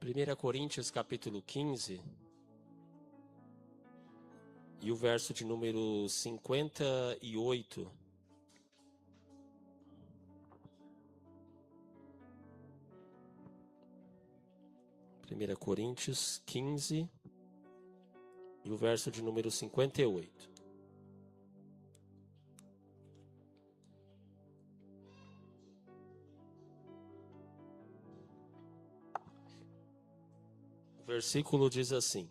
1 Coríntios capítulo 15 e o verso de número 58. Primeira Coríntios 15 e o verso de número 58. O versículo diz assim: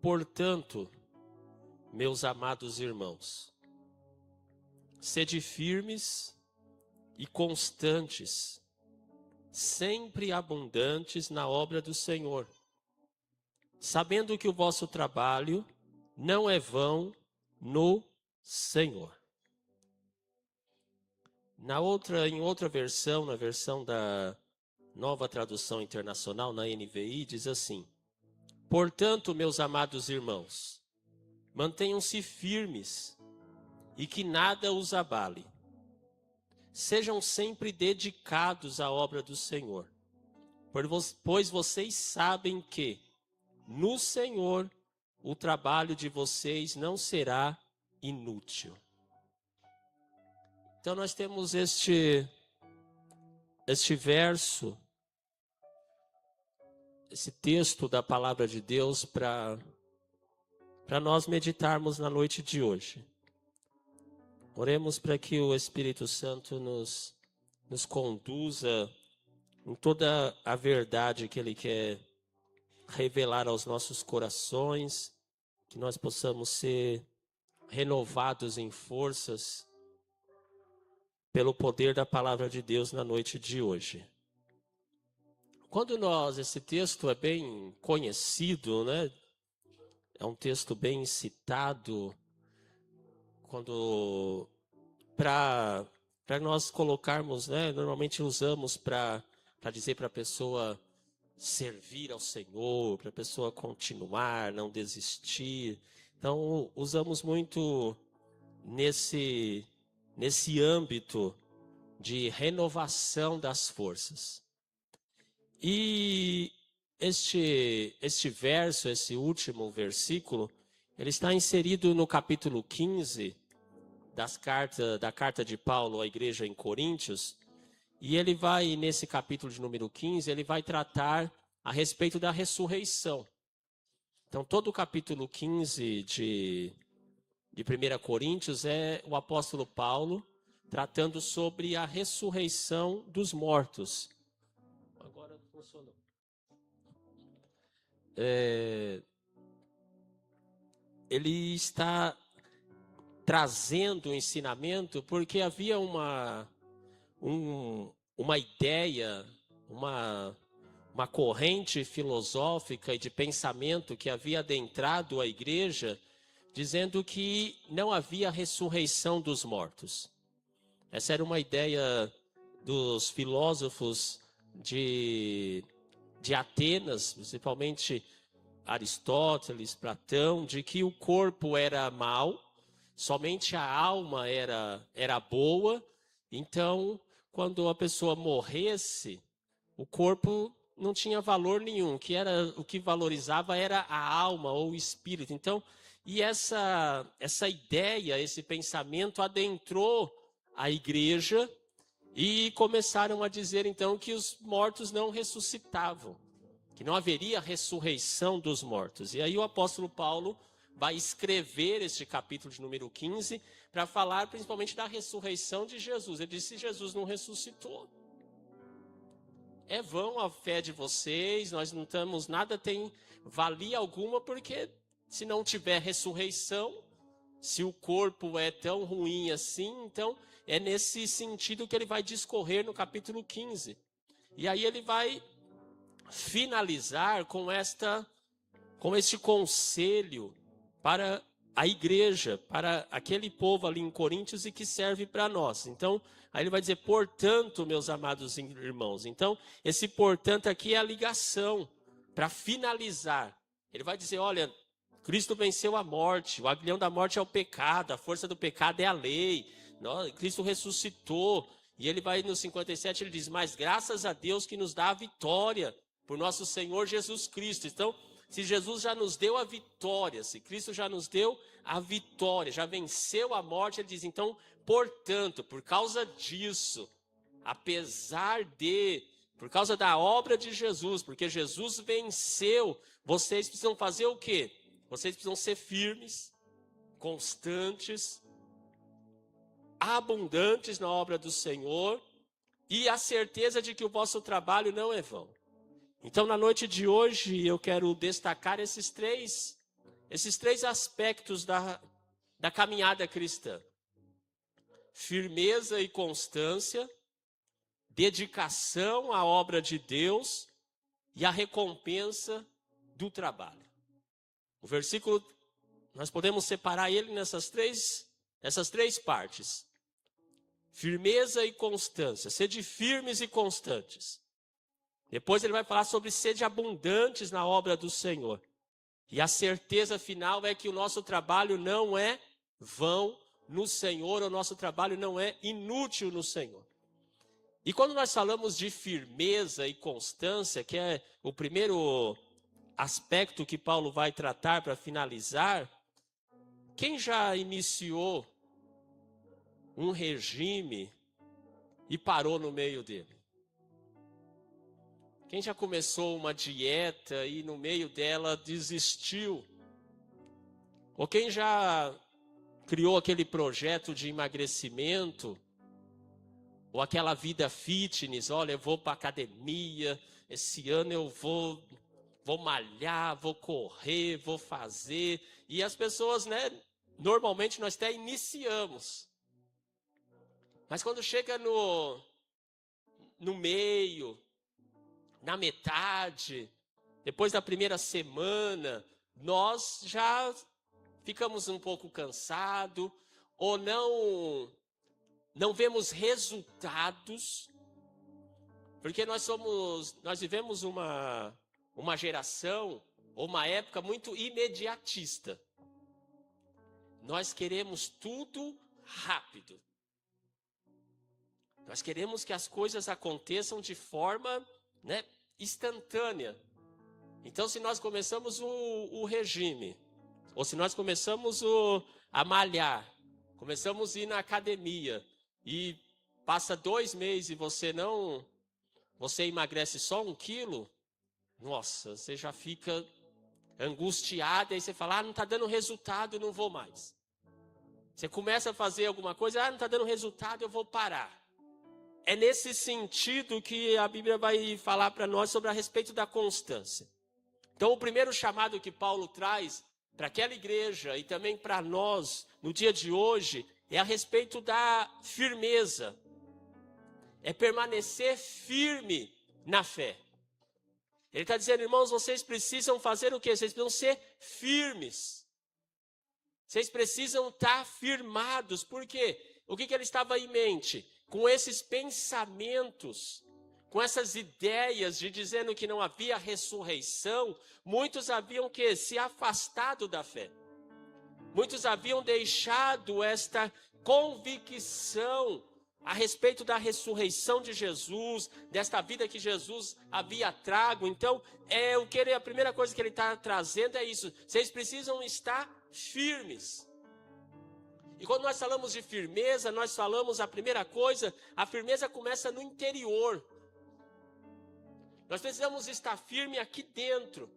Portanto, meus amados irmãos, sede firmes e constantes, sempre abundantes na obra do Senhor, sabendo que o vosso trabalho não é vão no Senhor. Em outra versão, na versão da Nova Tradução Internacional, na NVI, diz assim: Portanto, meus amados irmãos, mantenham-se firmes e que nada os abale. Sejam sempre dedicados à obra do Senhor, pois vocês sabem que, no Senhor, o trabalho de vocês não será inútil. Então nós temos este verso, esse texto da palavra de Deus para nós meditarmos na noite de hoje. Oremos para que o Espírito Santo nos conduza em toda a verdade que Ele quer revelar aos nossos corações, que nós possamos ser renovados em forças pelo poder da palavra de Deus na noite de hoje. Esse texto é bem conhecido, né? É um texto bem citado, para nós colocarmos, né? Normalmente usamos para dizer para a pessoa servir ao Senhor, para a pessoa continuar, não desistir. Então, usamos muito nesse âmbito de renovação das forças. E este verso, esse último versículo, ele está inserido no capítulo 15 da carta de Paulo à igreja em Coríntios. E ele vai, nesse capítulo de número 15, ele vai tratar a respeito da ressurreição. Então, todo o capítulo 15 de 1 Coríntios é o apóstolo Paulo tratando sobre a ressurreição dos mortos. Agora funcionou. Ele está trazendo o ensinamento porque havia uma ideia, uma corrente filosófica e de pensamento que havia adentrado a igreja, dizendo que não havia ressurreição dos mortos. Essa era uma ideia dos filósofos de Atenas, principalmente Aristóteles, Platão, de que o corpo era mau, somente a alma era boa. Então, quando a pessoa morresse, o corpo não tinha valor nenhum, o que valorizava era a alma ou o espírito. Então, e essa ideia, esse pensamento adentrou a igreja e começaram a dizer então que os mortos não ressuscitavam, que não haveria ressurreição dos mortos. E aí o apóstolo Paulo vai escrever este capítulo de número 15 para falar principalmente da ressurreição de Jesus. Ele disse: se Jesus não ressuscitou, é vão a fé de vocês, nós não temos nada, tem valia alguma, porque se não tiver ressurreição, se o corpo é tão ruim assim, então é nesse sentido que ele vai discorrer no capítulo 15. E aí ele vai finalizar com este conselho para a igreja, para aquele povo ali em Coríntios e que serve para nós. Então, aí ele vai dizer: portanto, meus amados irmãos. Então, esse portanto aqui é a ligação para finalizar. Ele vai dizer: olha, Cristo venceu a morte, o aguilhão da morte é o pecado, a força do pecado é a lei. Cristo ressuscitou. E ele vai no 57, ele diz: mas graças a Deus que nos dá a vitória por nosso Senhor Jesus Cristo. Então, se Jesus já nos deu a vitória, se Cristo já nos deu a vitória, já venceu a morte, ele diz, então, portanto, por causa disso, por causa da obra de Jesus, porque Jesus venceu, vocês precisam fazer o quê? Vocês precisam ser firmes, constantes, abundantes na obra do Senhor e a certeza de que o vosso trabalho não é vão. Então, na noite de hoje, eu quero destacar esses três aspectos da caminhada cristã: firmeza e constância, dedicação à obra de Deus e a recompensa do trabalho. O versículo, nós podemos separar ele nessas três partes. Firmeza e constância, sede firmes e constantes. Depois ele vai falar sobre sede abundantes na obra do Senhor. E a certeza final é que o nosso trabalho não é vão no Senhor, o nosso trabalho não é inútil no Senhor. E quando nós falamos de firmeza e constância, que é o primeiro aspecto que Paulo vai tratar para finalizar, quem já iniciou um regime e parou no meio dele? Quem já começou uma dieta e no meio dela desistiu? Ou quem já criou aquele projeto de emagrecimento? Ou aquela vida fitness, olha, eu vou para a academia, esse ano eu vou malhar, vou correr, vou fazer. E as pessoas, normalmente nós até iniciamos. Mas quando chega no meio, na metade, depois da primeira semana, nós já ficamos um pouco cansados, ou não vemos resultados, porque nós vivemos uma geração, ou uma época muito imediatista. Nós queremos tudo rápido. Nós queremos que as coisas aconteçam de forma instantânea. Então, se nós começamos o regime, ou se nós começamos a malhar, começamos a ir na academia, e passa 2 meses e você emagrece só 1 quilo, nossa, você já fica angustiado, aí você fala, não está dando resultado, eu não vou mais. Você começa a fazer alguma coisa, não está dando resultado, eu vou parar. É nesse sentido que a Bíblia vai falar para nós sobre a respeito da constância. Então, o primeiro chamado que Paulo traz para aquela igreja e também para nós, no dia de hoje, é a respeito da firmeza. É permanecer firme na fé. Ele está dizendo, irmãos, vocês precisam fazer o quê? Vocês precisam ser firmes. Vocês precisam estar firmados. Por quê? O que ele estava em mente? Com esses pensamentos, com essas ideias de dizendo que não havia ressurreição, muitos haviam se afastado da fé. Muitos haviam deixado esta convicção a respeito da ressurreição de Jesus, desta vida que Jesus havia trago. Então, a primeira coisa que ele está trazendo é isso. Vocês precisam estar firmes. E quando nós falamos de firmeza, nós falamos a primeira coisa, a firmeza começa no interior. Nós precisamos estar firme aqui dentro.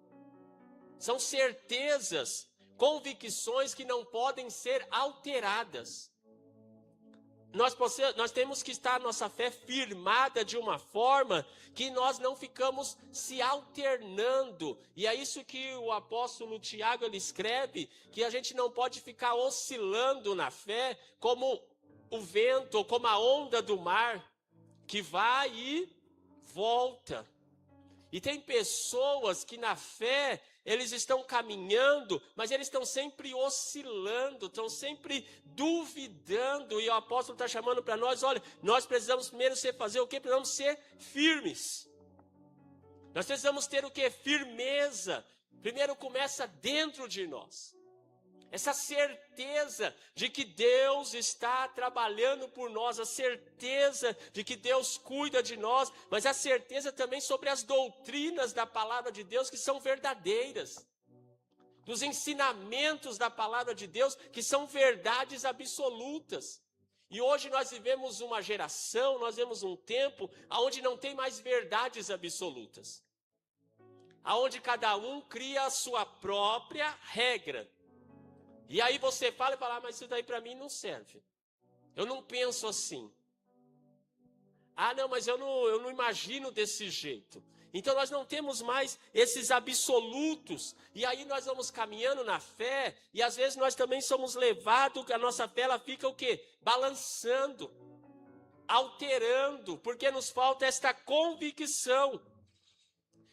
São certezas, convicções que não podem ser alteradas. Nós temos que estar nossa fé firmada de uma forma que nós não ficamos se alternando. E é isso que o apóstolo Tiago ele escreve, que a gente não pode ficar oscilando na fé como o vento ou como a onda do mar, que vai e volta. E tem pessoas que na fé, eles estão caminhando, mas eles estão sempre oscilando, estão sempre duvidando. E o apóstolo está chamando para nós, olha, nós precisamos primeiro fazer o quê? Precisamos ser firmes. Nós precisamos ter o quê? Firmeza. Primeiro começa dentro de nós. essa certeza de que Deus está trabalhando por nós, a certeza de que Deus cuida de nós, mas a certeza também sobre as doutrinas da palavra de Deus que são verdadeiras, dos ensinamentos da palavra de Deus que são verdades absolutas. E hoje nós vivemos uma geração, nós vivemos um tempo onde não tem mais verdades absolutas, onde cada um cria a sua própria regra. E aí você fala, mas isso daí para mim não serve. Eu não penso assim. Não, mas eu não imagino desse jeito. Então nós não temos mais esses absolutos. E aí nós vamos caminhando na fé, e às vezes nós também somos levados, a nossa fé ela fica o quê? Balançando, alterando, porque nos falta esta convicção.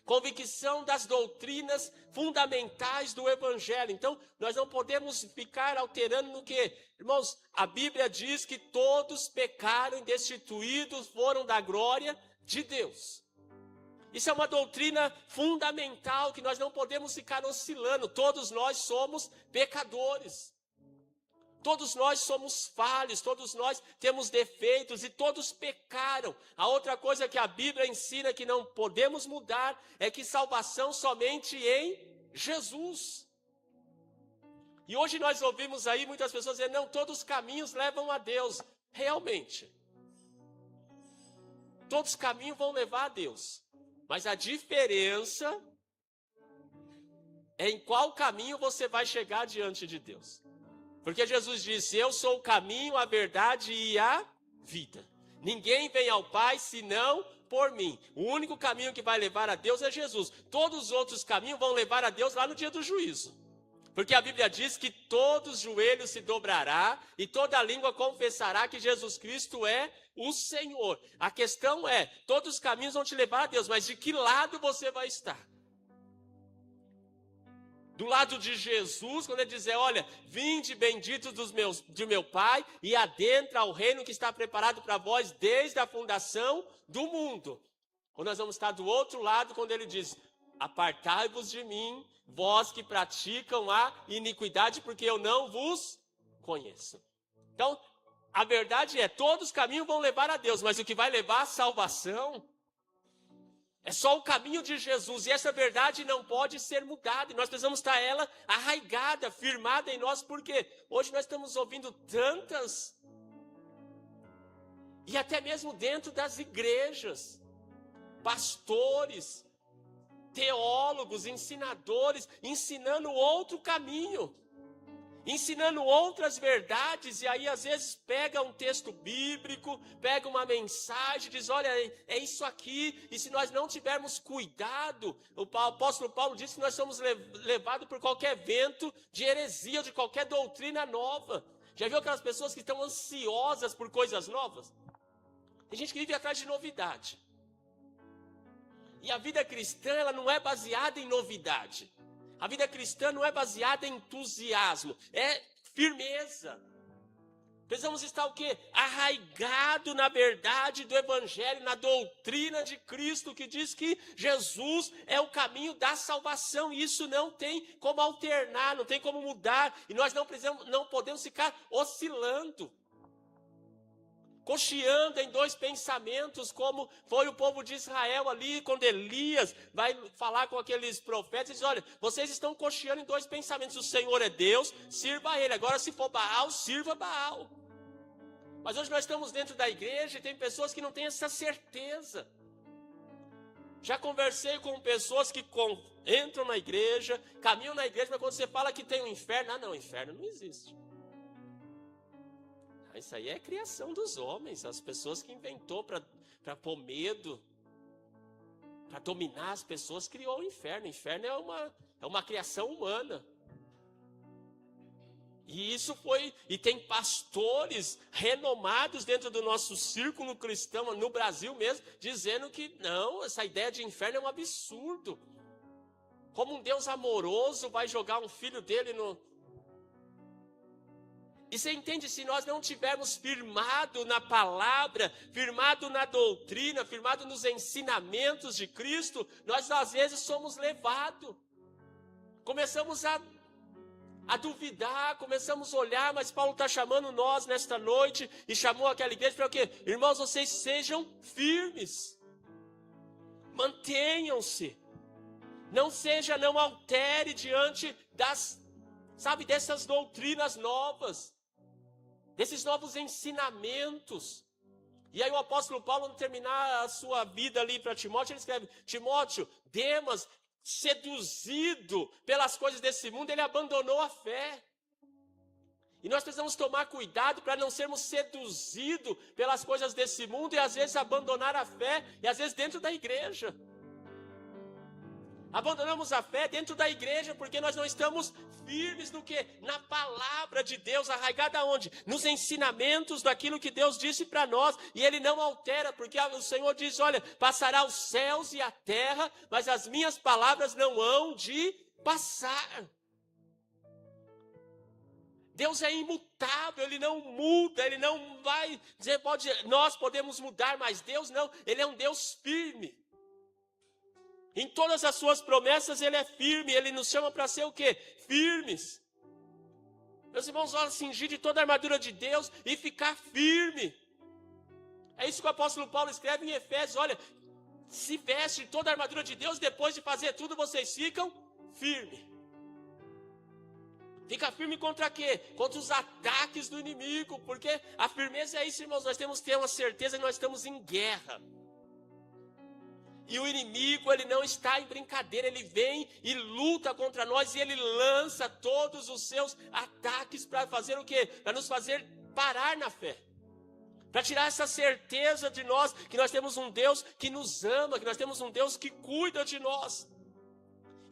Convicção das doutrinas fundamentais do Evangelho. Então, nós não podemos ficar alterando no que? Irmãos, a Bíblia diz que todos pecaram e destituídos foram da glória de Deus. Isso é uma doutrina fundamental que nós não podemos ficar oscilando. Todos nós somos pecadores. Todos nós somos falhos, todos nós temos defeitos e todos pecaram. A outra coisa que a Bíblia ensina que não podemos mudar é que salvação somente em Jesus. E hoje nós ouvimos aí muitas pessoas dizendo, não, todos os caminhos levam a Deus. Realmente, todos os caminhos vão levar a Deus. Mas a diferença é em qual caminho você vai chegar diante de Deus. Porque Jesus disse, eu sou o caminho, a verdade e a vida. Ninguém vem ao Pai senão por mim. O único caminho que vai levar a Deus é Jesus. Todos os outros caminhos vão levar a Deus lá no dia do juízo. Porque a Bíblia diz que todos os joelhos se dobrará e toda língua confessará que Jesus Cristo é o Senhor. A questão é, todos os caminhos vão te levar a Deus, mas de que lado você vai estar? Do lado de Jesus, quando ele dizer, olha, vinde benditos de meu Pai e adentra ao reino que está preparado para vós desde a fundação do mundo. Ou nós vamos estar do outro lado, quando ele diz, apartai-vos de mim, vós que praticam a iniquidade, porque eu não vos conheço. Então, a verdade é, todos os caminhos vão levar a Deus, mas o que vai levar à salvação é só o caminho de Jesus, e essa verdade não pode ser mudada, e nós precisamos estar ela arraigada, firmada em nós, porque hoje nós estamos ouvindo tantas, e até mesmo dentro das igrejas, pastores, teólogos, ensinadores, ensinando outro caminho, ensinando outras verdades, e aí às vezes pega um texto bíblico, pega uma mensagem, diz, olha, é isso aqui, e se nós não tivermos cuidado, o apóstolo Paulo disse que nós somos levados por qualquer vento de heresia, de qualquer doutrina nova. Já viu aquelas pessoas que estão ansiosas por coisas novas? Tem gente que vive atrás de novidade. E a vida cristã, ela não é baseada em novidade. A vida cristã não é baseada em entusiasmo, é firmeza. Precisamos estar o quê? Arraigado na verdade do Evangelho, na doutrina de Cristo, que diz que Jesus é o caminho da salvação. E isso não tem como alternar, não tem como mudar. E nós não podemos ficar oscilando, cocheando em dois pensamentos, como foi o povo de Israel ali, quando Elias vai falar com aqueles profetas, e diz, olha, vocês estão cocheando em dois pensamentos, o Senhor é Deus, sirva a Ele, agora se for Baal, sirva Baal. Mas hoje nós estamos dentro da igreja e tem pessoas que não têm essa certeza. Já conversei com pessoas que entram na igreja, caminham na igreja, mas quando você fala que tem um inferno, não, inferno não existe. Isso aí é criação dos homens, as pessoas que inventou para pôr medo, para dominar as pessoas, criou o inferno. O inferno é uma criação humana. E isso e tem pastores renomados dentro do nosso círculo cristão, no Brasil mesmo, dizendo que não, essa ideia de inferno é um absurdo. Como um Deus amoroso vai jogar um filho dele no... E você entende, se nós não tivermos firmado na palavra, firmado na doutrina, firmado nos ensinamentos de Cristo, nós às vezes somos levados. Começamos a a duvidar, começamos a olhar, mas Paulo está chamando nós nesta noite, e chamou aquela igreja para o quê? Irmãos, vocês sejam firmes, mantenham-se, não altere diante dessas doutrinas novas, desses novos ensinamentos. E aí o apóstolo Paulo, no terminar a sua vida ali para Timóteo, ele escreve: Timóteo, Demas, seduzido pelas coisas desse mundo, ele abandonou a fé. E nós precisamos tomar cuidado para não sermos seduzidos pelas coisas desse mundo e às vezes abandonar a fé, e às vezes dentro da igreja. Abandonamos a fé dentro da igreja porque nós não estamos firmes no quê? Na palavra de Deus, arraigada onde? Nos ensinamentos daquilo que Deus disse para nós, e Ele não altera, porque o Senhor diz: olha, passará os céus e a terra, mas as minhas palavras não hão de passar. Deus é imutável, Ele não muda, Ele não vai dizer, nós podemos mudar, mas Deus não, Ele é um Deus firme. Em todas as suas promessas Ele é firme, Ele nos chama para ser o quê? Firmes. Meus irmãos, vamos cingir de toda a armadura de Deus e ficar firme. É isso que o apóstolo Paulo escreve em Efésios: olha, se veste de toda a armadura de Deus, depois de fazer tudo vocês ficam firmes. Fica firme contra quê? Contra os ataques do inimigo, porque a firmeza é isso, irmãos, nós temos que ter uma certeza que nós estamos em guerra. E o inimigo, ele não está em brincadeira, ele vem e luta contra nós, e ele lança todos os seus ataques para fazer o quê? Para nos fazer parar na fé. Para tirar essa certeza de nós, que nós temos um Deus que nos ama, que nós temos um Deus que cuida de nós.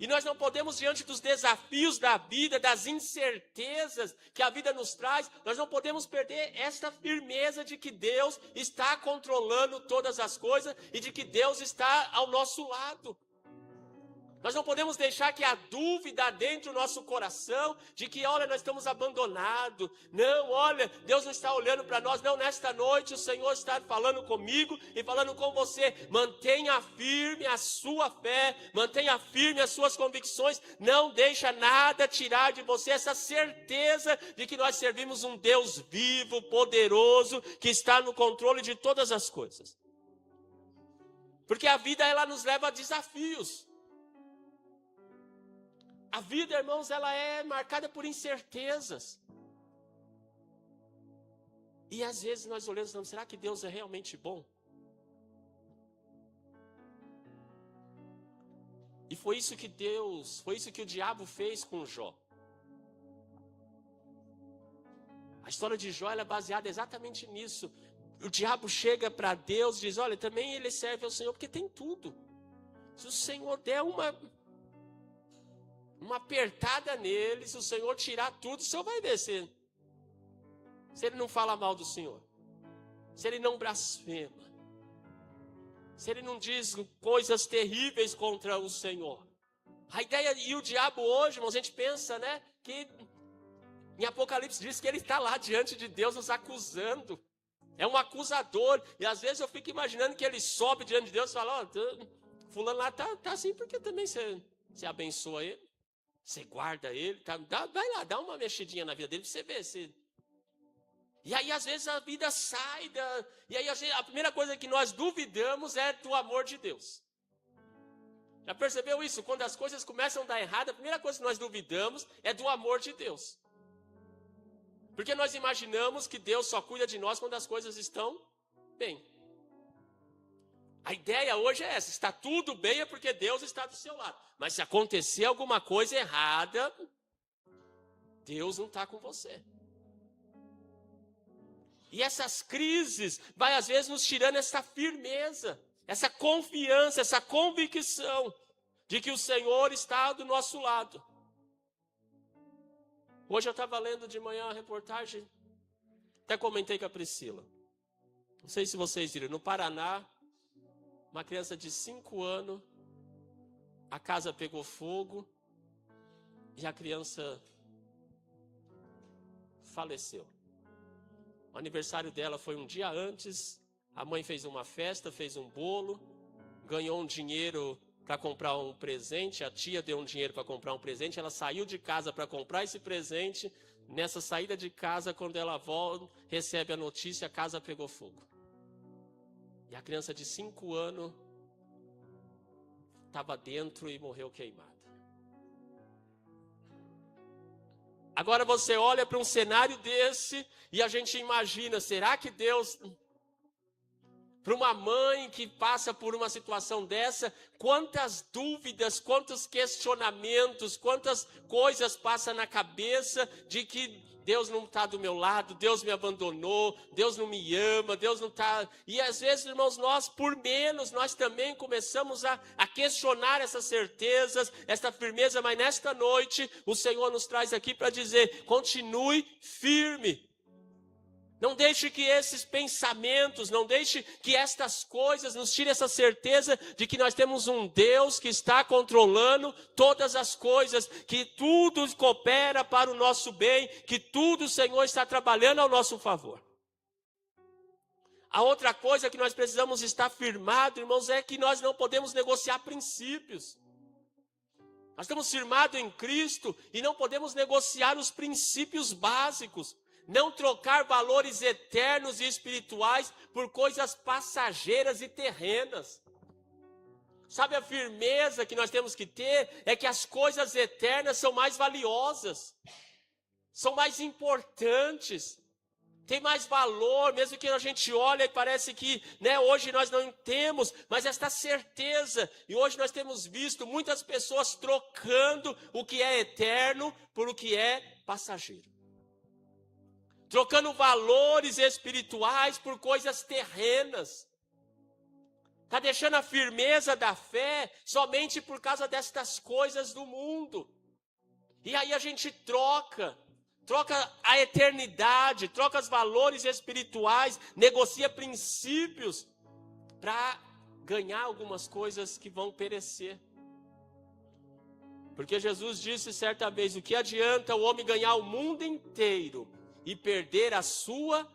E nós não podemos, diante dos desafios da vida, das incertezas que a vida nos traz, nós não podemos perder esta firmeza de que Deus está controlando todas as coisas e de que Deus está ao nosso lado. Nós não podemos deixar que a dúvida dentro do nosso coração, de que, olha, nós estamos abandonados. Não, olha, Deus não está olhando para nós. Não, nesta noite o Senhor está falando comigo e falando com você. Mantenha firme a sua fé, mantenha firme as suas convicções. Não deixa nada tirar de você essa certeza de que nós servimos um Deus vivo, poderoso, que está no controle de todas as coisas. Porque a vida, ela nos leva a desafios. A vida, irmãos, ela é marcada por incertezas. E às vezes nós olhamos e falamos: será que Deus é realmente bom? E foi isso que o diabo fez com Jó. A história de Jó, ela é baseada exatamente nisso. O diabo chega para Deus e diz: olha, também ele serve ao Senhor porque tem tudo. Se o Senhor der uma apertada nele, se o Senhor tirar tudo, o Senhor vai ver se ele não fala mal do Senhor, se ele não blasfema, se ele não diz coisas terríveis contra o Senhor. A ideia, e o diabo hoje, irmãos, a gente pensa, né, que em Apocalipse diz que ele está lá diante de Deus nos acusando, é um acusador, e às vezes eu fico imaginando que ele sobe diante de Deus e fala: ó, fulano lá tá assim, porque também você abençoa ele. Você guarda ele, tá? Vai lá, dá uma mexidinha na vida dele para você ver se... E aí às vezes a vida sai e aí a primeira coisa que nós duvidamos é do amor de Deus. Já percebeu isso? Quando as coisas começam a dar errado, a primeira coisa que nós duvidamos é do amor de Deus. Porque nós imaginamos que Deus só cuida de nós quando as coisas estão bem. A ideia hoje é essa: está tudo bem é porque Deus está do seu lado. Mas se acontecer alguma coisa errada, Deus não está com você. E essas crises vai às vezes nos tirando essa firmeza, essa confiança, essa convicção de que o Senhor está do nosso lado. Hoje eu estava lendo de manhã a reportagem, até comentei com a Priscila. Não sei se vocês viram, no Paraná, uma criança de 5 anos, a casa pegou fogo e a criança faleceu. O aniversário dela foi um dia antes, a mãe fez uma festa, fez um bolo, ganhou um dinheiro para comprar um presente, a tia deu um dinheiro para comprar um presente, ela saiu de casa para comprar esse presente, nessa saída de casa, quando ela volta, recebe a notícia, a casa pegou fogo. E a criança de 5 anos estava dentro e morreu queimada. Agora você olha para um cenário desse e a gente imagina, será que Deus... Para uma mãe que passa por uma situação dessa, quantas dúvidas, quantos questionamentos, quantas coisas passam na cabeça de que Deus não está do meu lado, Deus me abandonou, Deus não me ama, Deus não está... E às vezes, irmãos, nós por menos, nós também começamos a questionar essas certezas, essa firmeza, mas nesta noite o Senhor nos traz aqui para dizer, continue firme. Não deixe que esses pensamentos, não deixe que estas coisas nos tirem essa certeza de que nós temos um Deus que está controlando todas as coisas, que tudo coopera para o nosso bem, que tudo o Senhor está trabalhando ao nosso favor. A outra coisa que nós precisamos estar firmados, irmãos, é que nós não podemos negociar princípios. Nós estamos firmados em Cristo e não podemos negociar os princípios básicos. Não trocar valores eternos e espirituais por coisas passageiras e terrenas. Sabe, a firmeza que nós temos que ter é que as coisas eternas são mais valiosas, são mais importantes, tem mais valor, mesmo que a gente olhe e parece que hoje nós não temos, mas esta certeza, e hoje nós temos visto muitas pessoas trocando o que é eterno por o que é passageiro. Trocando valores espirituais por coisas terrenas. Está deixando a firmeza da fé somente por causa destas coisas do mundo. E aí a gente troca a eternidade, troca os valores espirituais, negocia princípios para ganhar algumas coisas que vão perecer. Porque Jesus disse certa vez, o que adianta o homem ganhar o mundo inteiro e perder a sua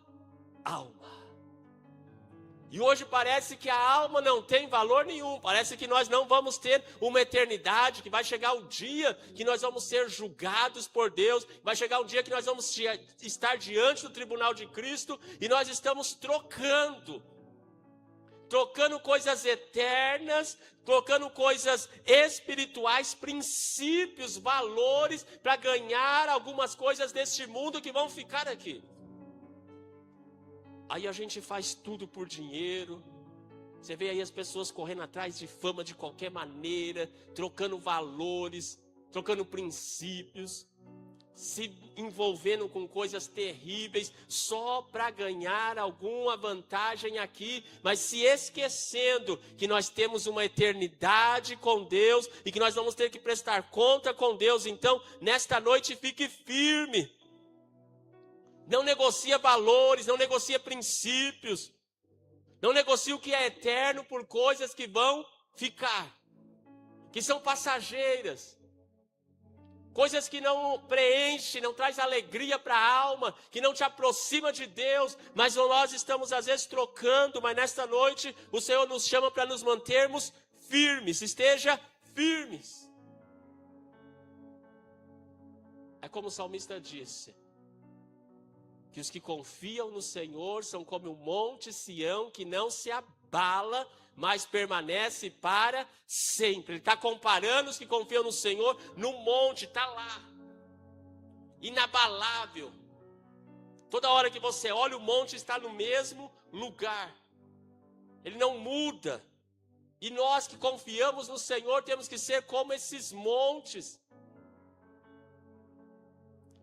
alma? E hoje parece que a alma não tem valor nenhum, parece que nós não vamos ter uma eternidade, que vai chegar o dia que nós vamos ser julgados por Deus, vai chegar um dia que nós vamos estar diante do tribunal de Cristo, e nós estamos trocando coisas eternas, trocando coisas espirituais, princípios, valores, para ganhar algumas coisas deste mundo que vão ficar aqui. Aí a gente faz tudo por dinheiro. Você vê aí as pessoas correndo atrás de fama de qualquer maneira, trocando valores, trocando princípios, se envolvendo com coisas terríveis só para ganhar alguma vantagem aqui, mas se esquecendo que nós temos uma eternidade com Deus e que nós vamos ter que prestar conta com Deus. Então, nesta noite, fique firme. Não negocia valores, não negocia princípios, não negocia o que é eterno por coisas que vão ficar, que são passageiras. Coisas que não preenchem, não traz alegria para a alma, que não te aproxima de Deus, mas nós estamos às vezes trocando, mas nesta noite o Senhor nos chama para nos mantermos firmes, esteja firmes. É como o salmista disse, que os que confiam no Senhor são como o monte Sião, que não se abala, mas permanece para sempre. Ele está comparando os que confiam no Senhor no monte, está lá, inabalável. Toda hora que você olha, o monte está no mesmo lugar, ele não muda. E nós que confiamos no Senhor temos que ser como esses montes.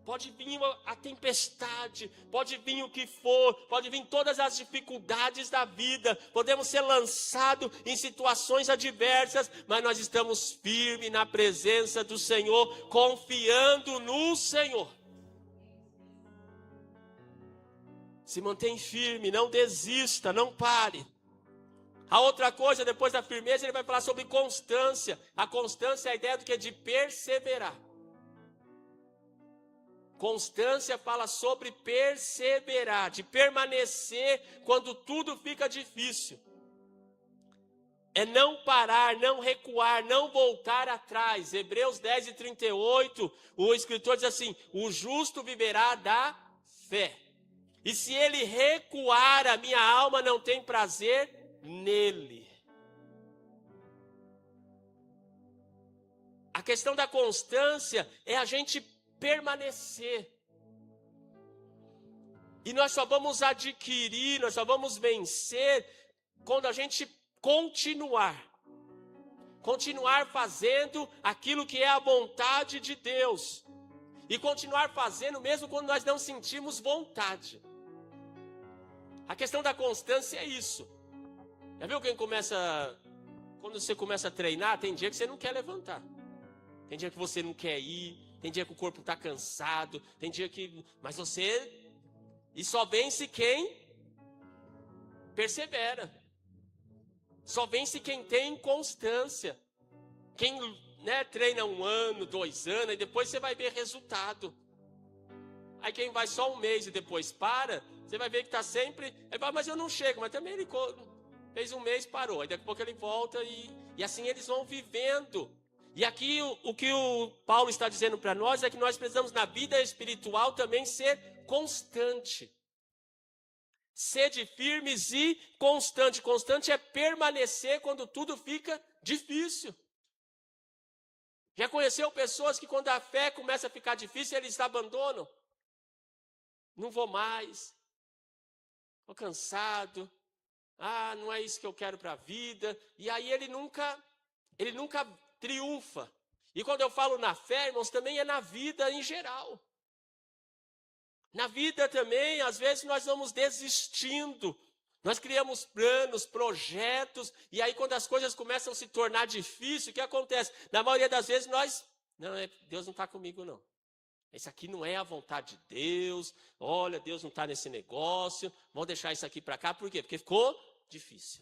Pode vir a tempestade, pode vir o que for, pode vir todas as dificuldades da vida, podemos ser lançados em situações adversas, mas nós estamos firmes na presença do Senhor, confiando no Senhor. Se mantém firme, não desista, não pare. A outra coisa, depois da firmeza, ele vai falar sobre constância. A constância é a ideia do que? De perseverar. Constância fala sobre perseverar, de permanecer quando tudo fica difícil. É não parar, não recuar, não voltar atrás. Hebreus 10:38, o escritor diz assim: o justo viverá da fé. E se ele recuar, a minha alma não tem prazer nele. A questão da constância é a gente permanecer. E nós só vamos adquirir, nós só vamos vencer quando a gente continuar fazendo aquilo que é a vontade de Deus. E continuar fazendo mesmo quando nós não sentimos vontade. A questão da constância é isso. Já viu quando você começa a treinar, tem dia que você não quer levantar. Tem dia que você não quer ir, tem dia que o corpo está cansado, tem dia que... Mas você... E só vence quem persevera. Só vence quem tem constância. Quem treina 1 ano, 2 anos, e depois você vai ver resultado. Aí quem vai só 1 mês e depois para, você vai ver que está sempre... Ele fala, mas eu não chego. Mas também ele fez 1 mês, parou. Aí daqui a pouco ele volta e assim eles vão vivendo. E aqui o que o Paulo está dizendo para nós é que nós precisamos na vida espiritual também ser constante. Sede firmes e constante. Constante é permanecer quando tudo fica difícil. Já conheceu pessoas que quando a fé começa a ficar difícil, eles abandonam? Não vou mais. Estou cansado. Ah, não é isso que eu quero para a vida. E aí ele nunca triunfa. E quando eu falo na fé, irmãos, também é na vida em geral. Na vida também, às vezes nós vamos desistindo. Nós criamos planos, projetos, e aí quando as coisas começam a se tornar difíceis, o que acontece? Na maioria das vezes Deus não está comigo não. Isso aqui não é a vontade de Deus. Olha, Deus não está nesse negócio. Vamos deixar isso aqui para cá. Por quê? Porque ficou difícil.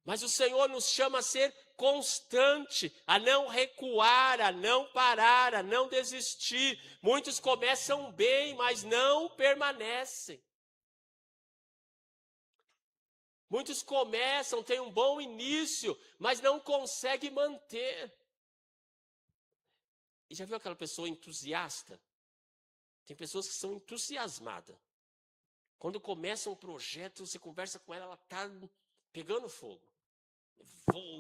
Mas o Senhor nos chama a ser constante, a não recuar, a não parar, a não desistir. Muitos começam bem, mas não permanecem. Muitos começam, têm um bom início, mas não conseguem manter. E já viu aquela pessoa entusiasta? Tem pessoas que são entusiasmadas. Quando começa um projeto, você conversa com ela, ela está pegando fogo.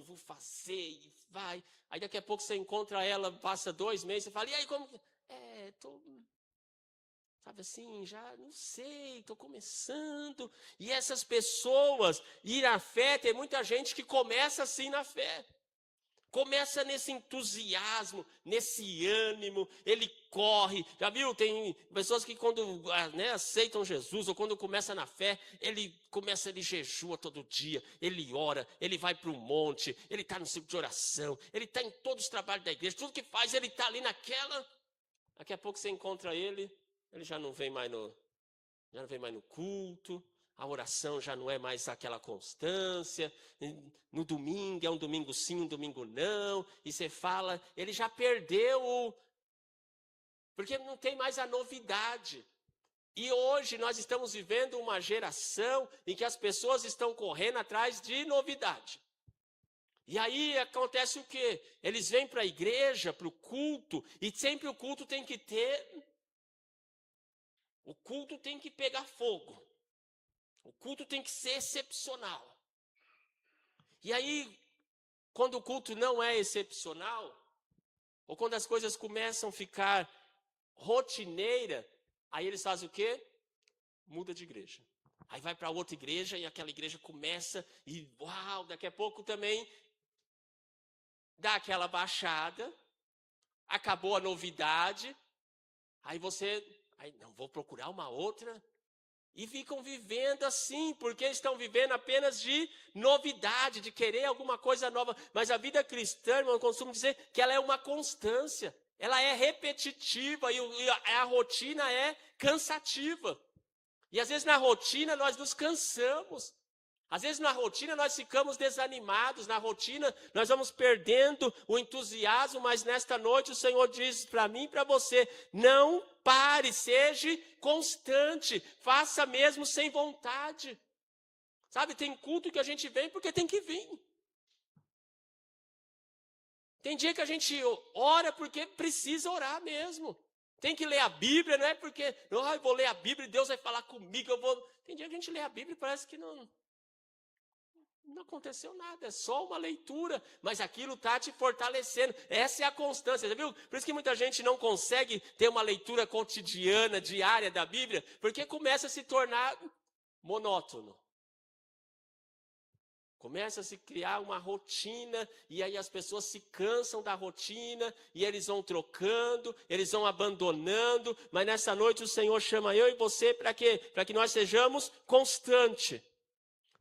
Vou fazer e vai. Aí daqui a pouco você encontra ela, passa 2 meses, você fala, e aí como... Sabe assim, já não sei, estou começando. E essas pessoas, ir à fé, tem muita gente que começa assim na fé. Começa nesse entusiasmo, nesse ânimo, ele corre. Já viu? Tem pessoas que quando aceitam Jesus, ou quando começa na fé, ele jejua todo dia, ele ora, ele vai para o monte, ele está no ciclo de oração, ele está em todos os trabalhos da igreja, tudo que faz, ele está ali naquela. Daqui a pouco você encontra ele já não vem mais no culto. A oração já não é mais aquela constância. No domingo, é um domingo sim, um domingo não. E você fala, ele já perdeu, porque não tem mais a novidade. E hoje nós estamos vivendo uma geração em que as pessoas estão correndo atrás de novidade. E aí acontece o quê? Eles vêm para a igreja, para o culto, e sempre o culto tem que pegar fogo. O culto tem que ser excepcional. E aí, quando o culto não é excepcional, ou quando as coisas começam a ficar rotineira, aí eles fazem o quê? Muda de igreja. Aí vai para outra igreja e aquela igreja começa e uau, daqui a pouco também dá aquela baixada, acabou a novidade, aí não, vou procurar uma outra. E ficam vivendo assim, porque estão vivendo apenas de novidade, de querer alguma coisa nova. Mas a vida cristã, irmão, eu costumo dizer que ela é uma constância. Ela é repetitiva e a rotina é cansativa. E às vezes na rotina nós nos cansamos. Às vezes na rotina nós ficamos desanimados, na rotina nós vamos perdendo o entusiasmo, mas nesta noite o Senhor diz para mim e para você, não pare, seja constante, faça mesmo sem vontade. Sabe, tem culto que a gente vem porque tem que vir. Tem dia que a gente ora porque precisa orar mesmo. Tem que ler a Bíblia, não é porque, eu vou ler a Bíblia e Deus vai falar comigo, Tem dia que a gente lê a Bíblia e parece que não aconteceu nada, é só uma leitura, mas aquilo está te fortalecendo. Essa é a constância, já viu? Por isso que muita gente não consegue ter uma leitura cotidiana, diária da Bíblia, porque começa a se tornar monótono. Começa a se criar uma rotina, e aí as pessoas se cansam da rotina, e eles vão trocando, eles vão abandonando, mas nessa noite o Senhor chama eu e você para quê? Para que nós sejamos constantes.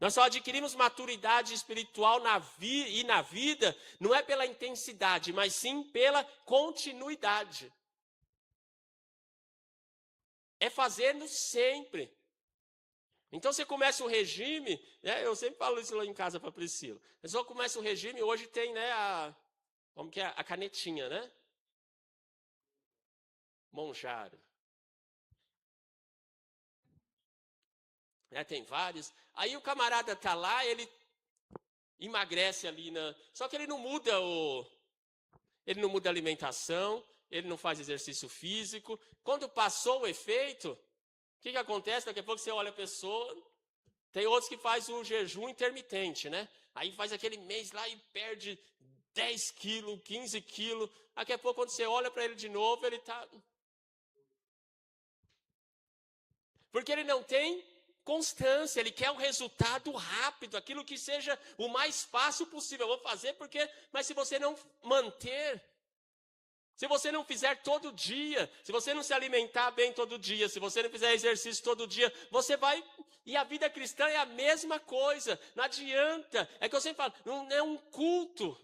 Nós só adquirimos maturidade espiritual na vida, não é pela intensidade, mas sim pela continuidade. É fazendo sempre. Então você começa o regime, né? Eu sempre falo isso lá em casa para a Priscila. A pessoa começa o regime, hoje tem, né, como que é? A canetinha, né? Monjaro. Tem vários. Aí o camarada está lá, ele emagrece ali, só que ele não muda ele não muda a alimentação, ele não faz exercício físico. Quando passou o efeito, o que acontece? Daqui a pouco você olha a pessoa, tem outros que fazem o jejum intermitente, né? Aí faz aquele mês lá e perde 10 quilos, 15 quilos. Daqui a pouco, quando você olha para ele de novo, ele está... Porque ele não tem constância, ele quer um resultado rápido, aquilo que seja o mais fácil possível. Eu vou fazer mas se você não manter, se você não fizer todo dia, se você não se alimentar bem todo dia, se você não fizer exercício todo dia, você vai... E a vida cristã é a mesma coisa, não adianta. É que eu sempre falo, não é um culto.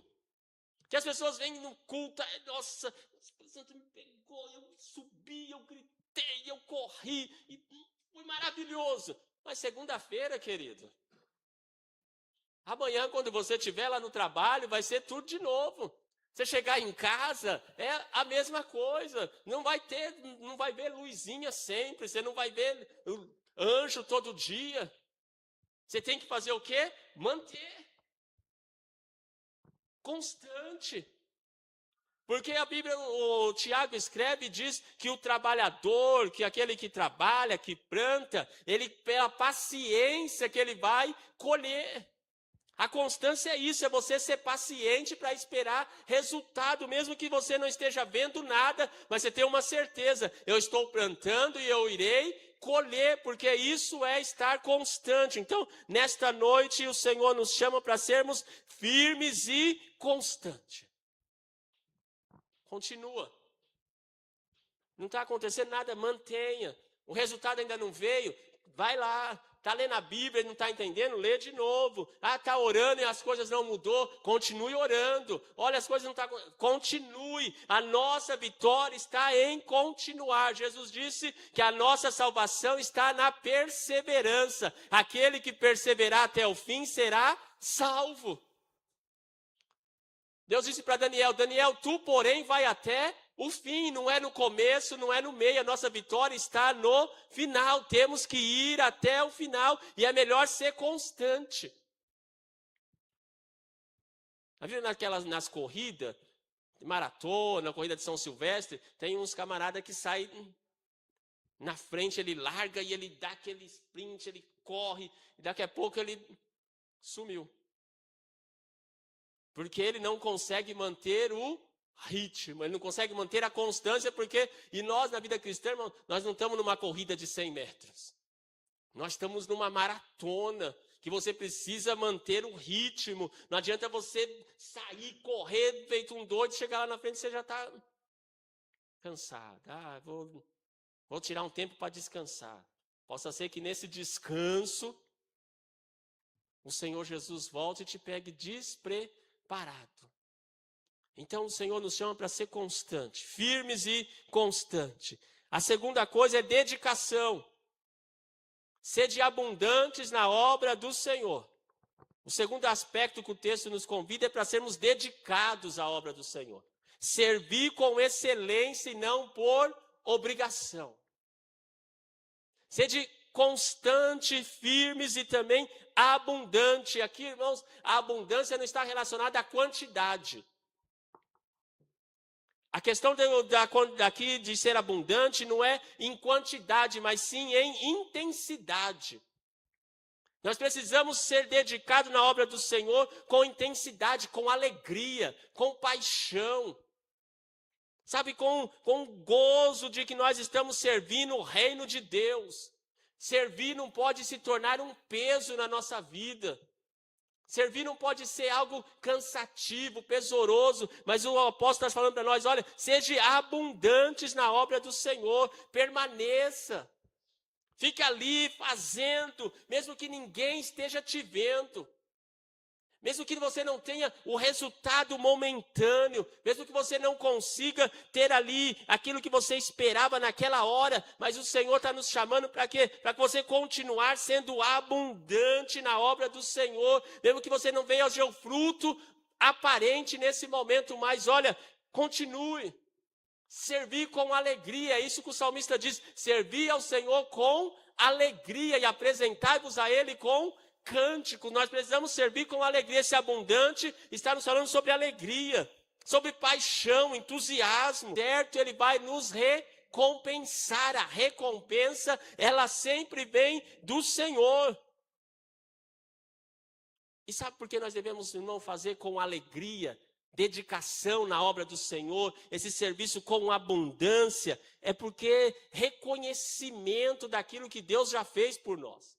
Que as pessoas vêm no culto, nossa, o Espírito Santo me pegou, eu subi, eu gritei, eu corri, e foi maravilhoso. Mas segunda-feira, querido, amanhã, quando você estiver lá no trabalho, vai ser tudo de novo. Você chegar em casa, é a mesma coisa. Não vai ver luzinha sempre, você não vai ver anjo todo dia. Você tem que fazer o quê? Manter. Constante. Porque a Bíblia, o Tiago escreve e diz que o trabalhador, que aquele que trabalha, que planta, ele pela paciência que ele vai colher. A constância é isso, é você ser paciente para esperar resultado, mesmo que você não esteja vendo nada, mas você tem uma certeza, eu estou plantando e eu irei colher, porque isso é estar constante. Então, nesta noite, o Senhor nos chama para sermos firmes e constantes. Continua. Não está acontecendo nada, mantenha. O resultado ainda não veio, vai lá. Está lendo a Bíblia e não está entendendo? Lê de novo. Está orando e as coisas não mudou? Continue orando. Olha, as coisas não estão... Continue. A nossa vitória está em continuar. Jesus disse que a nossa salvação está na perseverança. Aquele que perseverar até o fim será salvo. Deus disse para Daniel, tu, porém, vai até o fim, não é no começo, não é no meio, a nossa vitória está no final. Temos que ir até o final e é melhor ser constante. Nas corridas, maratona, corrida de São Silvestre, tem uns camaradas que saem na frente, ele larga e ele dá aquele sprint, ele corre, e daqui a pouco ele sumiu. Porque ele não consegue manter o ritmo, ele não consegue manter a constância, e nós na vida cristã, irmão, nós não estamos numa corrida de 100 metros. Nós estamos numa maratona, que você precisa manter o ritmo. Não adianta você sair, correr, feito um doido, chegar lá na frente, você já está cansado. Vou tirar um tempo para descansar. Possa ser que nesse descanso, o Senhor Jesus volte e te pegue despreparado. Então o Senhor nos chama para ser constante, firmes e constante. A segunda coisa é dedicação. Sede abundantes na obra do Senhor. O segundo aspecto que o texto nos convida é para sermos dedicados à obra do Senhor. Servir com excelência e não por obrigação. Sede constante, firmes e também abundante. Aqui, irmãos, a abundância não está relacionada à quantidade. A questão daqui de ser abundante não é em quantidade, mas sim em intensidade. Nós precisamos ser dedicados na obra do Senhor com intensidade, com alegria, com paixão. Sabe, com gozo de que nós estamos servindo o reino de Deus. Servir não pode se tornar um peso na nossa vida. Servir não pode ser algo cansativo, pesoroso, mas o apóstolo está falando para nós, olha, seja abundantes na obra do Senhor, permaneça. Fique ali fazendo, mesmo que ninguém esteja te vendo. Mesmo que você não tenha o resultado momentâneo, mesmo que você não consiga ter ali aquilo que você esperava naquela hora, mas o Senhor está nos chamando para quê? Para que você continuar sendo abundante na obra do Senhor, mesmo que você não veja o seu fruto aparente nesse momento, mas olha, continue. Servir com alegria, é isso que o salmista diz, servir ao Senhor com alegria e apresentai-vos a Ele com cântico. Nós precisamos servir com alegria. Esse abundante está nos falando sobre alegria, sobre paixão, entusiasmo, certo? Ele vai nos recompensar, a recompensa, ela sempre vem do Senhor. E sabe por que nós devemos, irmão, fazer com alegria? Dedicação na obra do Senhor, esse serviço com abundância, é porque reconhecimento daquilo que Deus já fez por nós.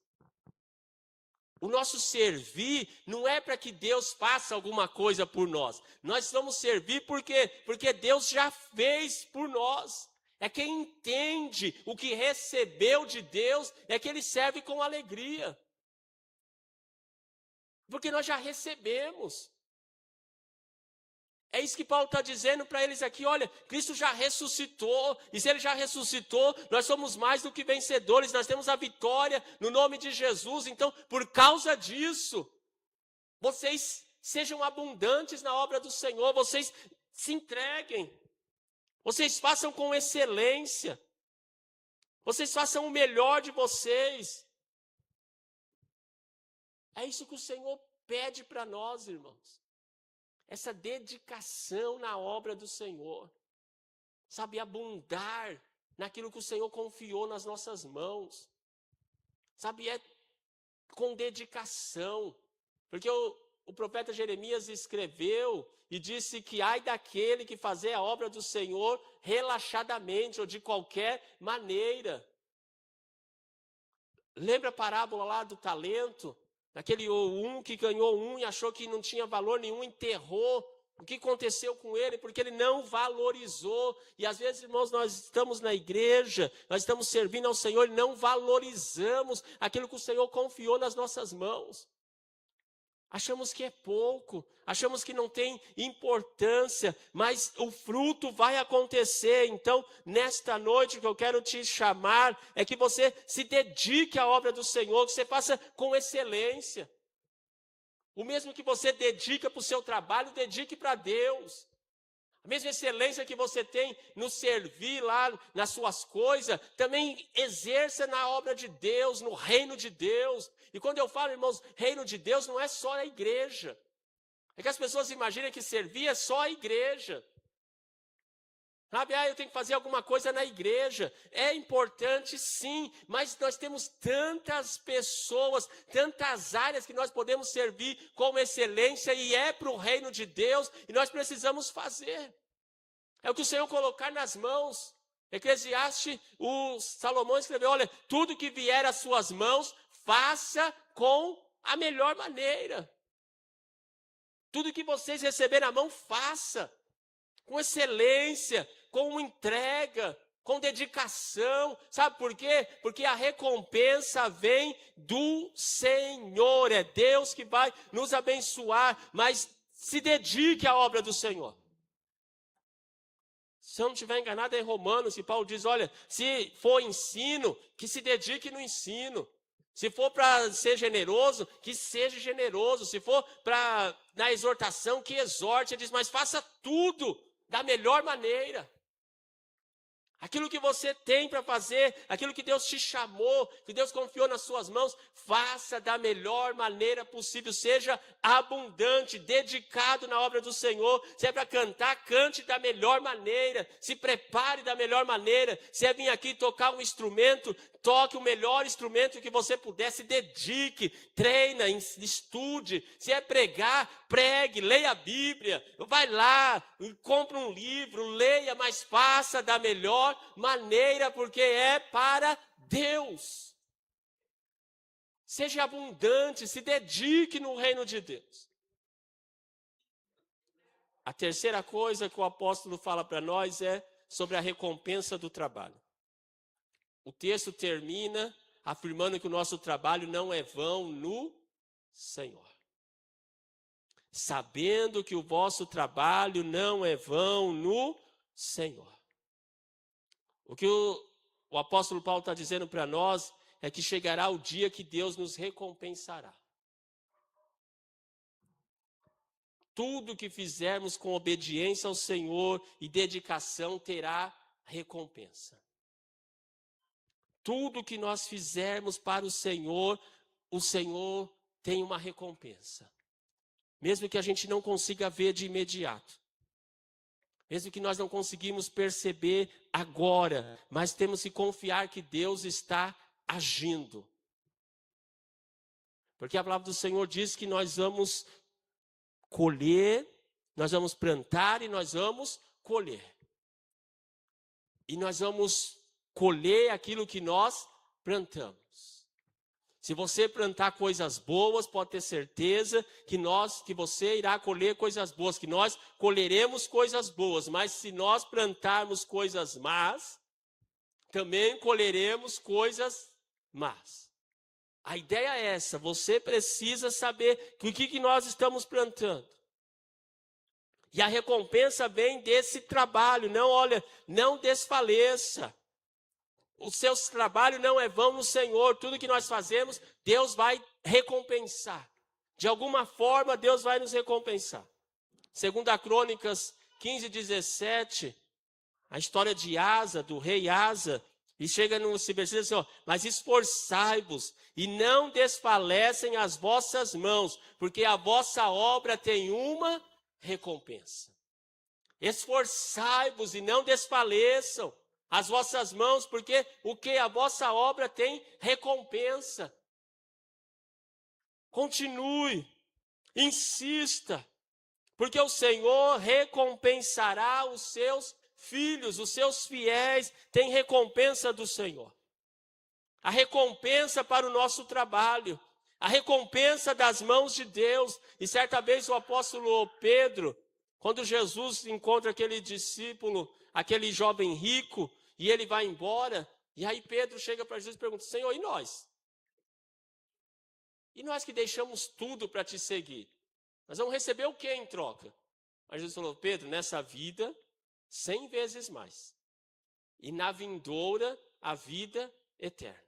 O nosso servir não é para que Deus faça alguma coisa por nós. Nós vamos servir porque Deus já fez por nós. É quem entende o que recebeu de Deus, é que ele serve com alegria. Porque nós já recebemos. É isso que Paulo está dizendo para eles aqui, olha, Cristo já ressuscitou, e se Ele já ressuscitou, nós somos mais do que vencedores, nós temos a vitória no nome de Jesus. Então, por causa disso, vocês sejam abundantes na obra do Senhor, vocês se entreguem, vocês façam com excelência, vocês façam o melhor de vocês. É isso que o Senhor pede para nós, irmãos. Essa dedicação na obra do Senhor. Sabe, abundar naquilo que o Senhor confiou nas nossas mãos. Sabe, é com dedicação. Porque o profeta Jeremias escreveu e disse que ai daquele que fazer a obra do Senhor relaxadamente ou de qualquer maneira. Lembra a parábola lá do talento? Aquele que ganhou um e achou que não tinha valor nenhum, enterrou. O que aconteceu com ele? Porque ele não valorizou. E às vezes, irmãos, nós estamos na igreja, nós estamos servindo ao Senhor e não valorizamos aquilo que o Senhor confiou nas nossas mãos. Achamos que é pouco, achamos que não tem importância, mas o fruto vai acontecer. Então, nesta noite, o que eu quero te chamar é que você se dedique à obra do Senhor, que você faça com excelência. O mesmo que você dedica para o seu trabalho, dedique para Deus. A mesma excelência que você tem no servir lá nas suas coisas, também exerça na obra de Deus, no reino de Deus. E quando eu falo, irmãos, reino de Deus não é só a igreja. É que as pessoas imaginam que servir é só a igreja. Sabe, eu tenho que fazer alguma coisa na igreja. É importante sim, mas nós temos tantas pessoas, tantas áreas que nós podemos servir com excelência e é para o reino de Deus e nós precisamos fazer. É o que o Senhor colocar nas mãos. Eclesiastes, o Salomão escreveu, olha, tudo que vier às suas mãos, faça com a melhor maneira. Tudo que vocês receberem na mão, faça com excelência, com entrega, com dedicação. Sabe por quê? Porque a recompensa vem do Senhor. É Deus que vai nos abençoar, mas se dedique à obra do Senhor. Se eu não estiver enganado, é em Romanos, que Paulo diz, olha, se for ensino, que se dedique no ensino. Se for para ser generoso, que seja generoso. Se for na exortação, que exorte. Ele diz, mas faça tudo da melhor maneira. Aquilo que você tem para fazer, aquilo que Deus te chamou, que Deus confiou nas suas mãos, faça da melhor maneira possível, seja abundante, dedicado na obra do Senhor. Se é para cantar, cante da melhor maneira, se prepare da melhor maneira. Se é vir aqui tocar um instrumento, toque o melhor instrumento que você puder, se dedique, treina, estude. Se é pregar, pregue, leia a Bíblia, vai lá, compra um livro, leia, mas faça da melhor maneira, porque é para Deus. Seja abundante, se dedique no reino de Deus. A terceira coisa que o apóstolo fala para nós é sobre a recompensa do trabalho. O texto termina afirmando que o nosso trabalho não é vão no Senhor. Sabendo que o vosso trabalho não é vão no Senhor. O que o apóstolo Paulo está dizendo para nós é que chegará o dia que Deus nos recompensará. Tudo que fizermos com obediência ao Senhor e dedicação terá recompensa. Tudo que nós fizermos para o Senhor tem uma recompensa. Mesmo que a gente não consiga ver de imediato. Mesmo que nós não conseguimos perceber agora, mas temos que confiar que Deus está agindo. Porque a palavra do Senhor diz que nós vamos colher, nós vamos plantar e nós vamos colher. E nós vamos colher aquilo que nós plantamos. Se você plantar coisas boas, pode ter certeza que você irá colher coisas boas, que nós colheremos coisas boas. Mas se nós plantarmos coisas más, também colheremos coisas más. A ideia é essa, você precisa saber o que nós estamos plantando. E a recompensa vem desse trabalho, não desfaleça. O seu trabalho não é vão no Senhor. Tudo que nós fazemos, Deus vai recompensar. De alguma forma, Deus vai nos recompensar. 2 Crônicas 15:17, a história de Asa, do rei Asa, e chega no versículo assim, mas esforçai-vos e não desfalecem as vossas mãos, porque a vossa obra tem uma recompensa. Esforçai-vos e não desfaleçam as vossas mãos, porque a vossa obra tem recompensa. Continue, insista, porque o Senhor recompensará os seus filhos, os seus fiéis, tem recompensa do Senhor. A recompensa para o nosso trabalho, a recompensa das mãos de Deus. E certa vez o apóstolo Pedro, quando Jesus encontra aquele discípulo, aquele jovem rico, e ele vai embora, e aí Pedro chega para Jesus e pergunta, Senhor, e nós? E nós que deixamos tudo para te seguir? Nós vamos receber o que em troca? Aí Jesus falou, Pedro, nessa vida, 100 vezes mais. E na vindoura, a vida eterna.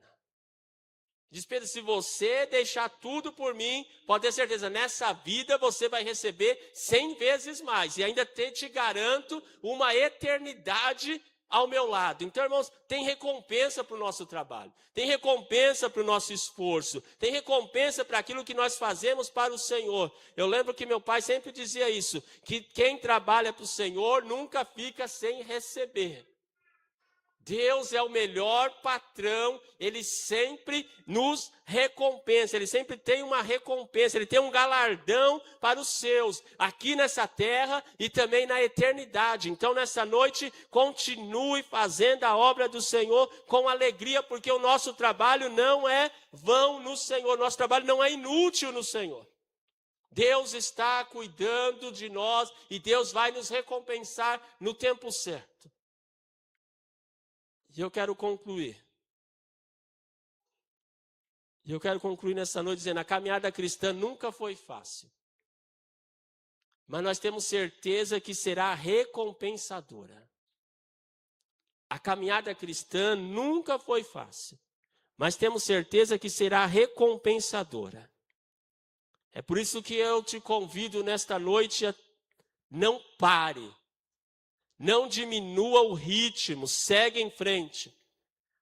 Diz Pedro, se você deixar tudo por mim, pode ter certeza, nessa vida você vai receber 100 vezes mais. E ainda te garanto uma eternidade ao meu lado. Então, irmãos, tem recompensa para o nosso trabalho. Tem recompensa para o nosso esforço. Tem recompensa para aquilo que nós fazemos para o Senhor. Eu lembro que meu pai sempre dizia isso, que quem trabalha para o Senhor nunca fica sem receber. Deus é o melhor patrão, Ele sempre nos recompensa, Ele sempre tem uma recompensa, Ele tem um galardão para os seus, aqui nessa terra e também na eternidade. Então nessa noite, continue fazendo a obra do Senhor com alegria, porque o nosso trabalho não é vão no Senhor, nosso trabalho não é inútil no Senhor. Deus está cuidando de nós e Deus vai nos recompensar no tempo certo. E eu quero concluir. Nessa noite dizendo, a caminhada cristã nunca foi fácil. Mas nós temos certeza que será recompensadora. A caminhada cristã nunca foi fácil. Mas temos certeza que será recompensadora. É por isso que eu te convido nesta noite a não pare. Não diminua o ritmo, segue em frente.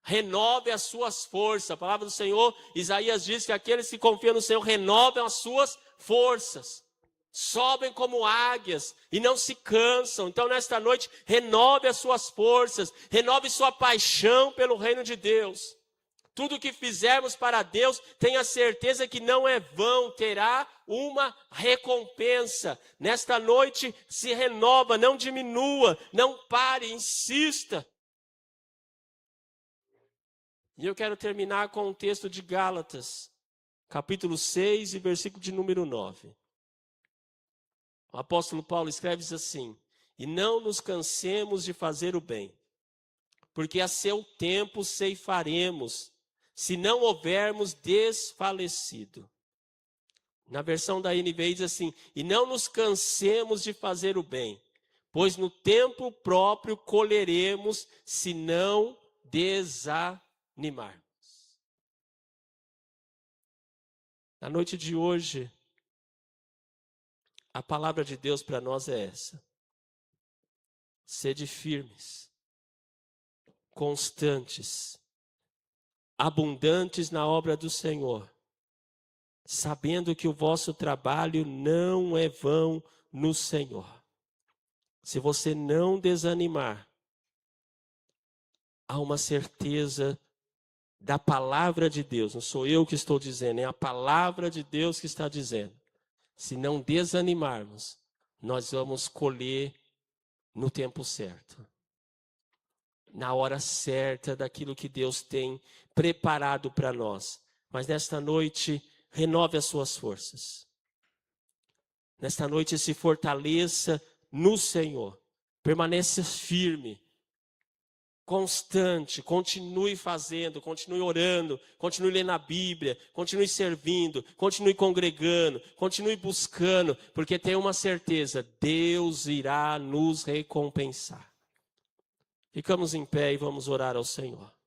Renove as suas forças. A palavra do Senhor, Isaías diz que aqueles que confiam no Senhor renovam as suas forças. Sobem como águias e não se cansam. Então, nesta noite, renove as suas forças, renove sua paixão pelo reino de Deus. Tudo que fizermos para Deus, tenha certeza que não é vão, terá uma recompensa. Nesta noite, se renova, não diminua, não pare, insista. E eu quero terminar com o texto de Gálatas, capítulo 6 e versículo de número 9. O apóstolo Paulo escreve assim: e não nos cansemos de fazer o bem, porque a seu tempo ceifaremos, se não houvermos desfalecido. Na versão da NVI diz assim: e não nos cansemos de fazer o bem, pois no tempo próprio colheremos, se não desanimarmos. Na noite de hoje, a palavra de Deus para nós é essa: sede firmes, constantes, abundantes na obra do Senhor, sabendo que o vosso trabalho não é vão no Senhor. Se você não desanimar, há uma certeza da palavra de Deus, não sou eu que estou dizendo, é a palavra de Deus que está dizendo. Se não desanimarmos, nós vamos colher no tempo certo, na hora certa daquilo que Deus tem preparado para nós. Mas nesta noite, renove as suas forças. Nesta noite, se fortaleça no Senhor. Permaneça firme, constante, continue fazendo, continue orando, continue lendo a Bíblia, continue servindo, continue congregando, continue buscando, porque tem uma certeza: Deus irá nos recompensar. Ficamos em pé e vamos orar ao Senhor.